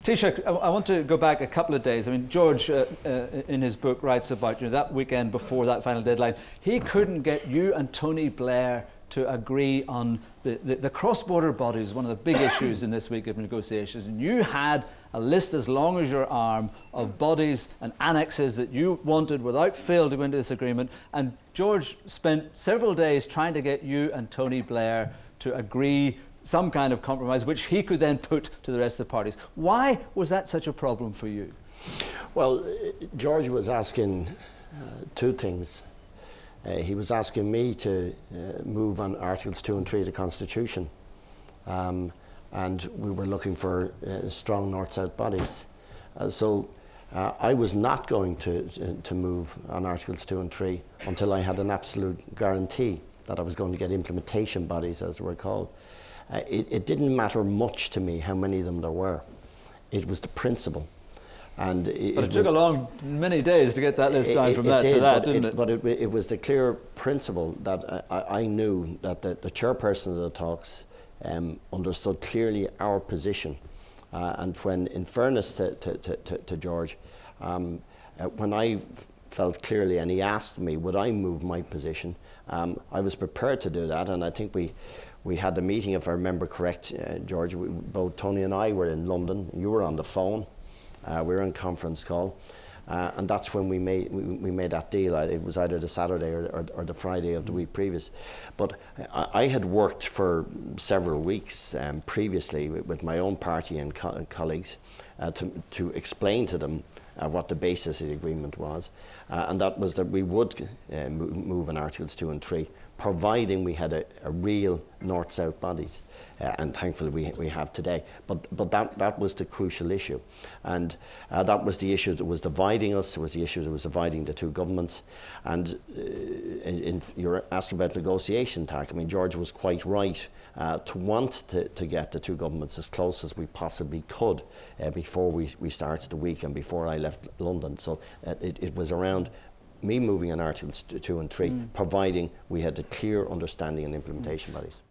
Taoiseach, I want to go back a couple of days. I mean, George, in his book, writes about that weekend before that final deadline, he couldn't get you and Tony Blair to agree on the cross-border bodies, one of the big issues in this week of negotiations. And you had a list as long as your arm of bodies and annexes that you wanted without fail to go into this agreement. And George spent several days trying to get you and Tony Blair to agree some kind of compromise, which he could then put to the rest of the parties. Why was that such a problem for you? Well, George was asking two things. He was asking me to move on Articles 2 and 3 of the Constitution. And we were looking for strong North-South bodies. So I was not going to move on Articles 2 and 3 until I had an absolute guarantee that I was going to get implementation bodies, as they were called. It didn't matter much to me how many of them there were. It was the principle. And it took a long, many days to get that list down from that to that, didn't it? But it was the clear principle that I knew that the chairperson of the talks understood clearly our position. And when, in fairness to George, when I felt clearly and he asked me would I move my position, I was prepared to do that. And I think we had the meeting, if I remember correct, George, both Tony and I were in London. You were on the phone. We were on conference call, and that's when we made that deal. It was either the Saturday or the Friday of the week previous. But I had worked for several weeks previously with my own party and colleagues to explain to them what the basis of the agreement was, and that was that we would move on Articles 2 and 3, providing we had a real North-South bodies, and thankfully we have today. But that was the crucial issue, and that was the issue that was dividing us. It was the issue that was dividing the two governments. And you're asking about negotiation tack. I mean, George was quite right to want to get the two governments as close as we possibly could before we started the week and before I left London. So it was around me moving on Articles 2 and 3, providing we had a clear understanding and implementation bodies.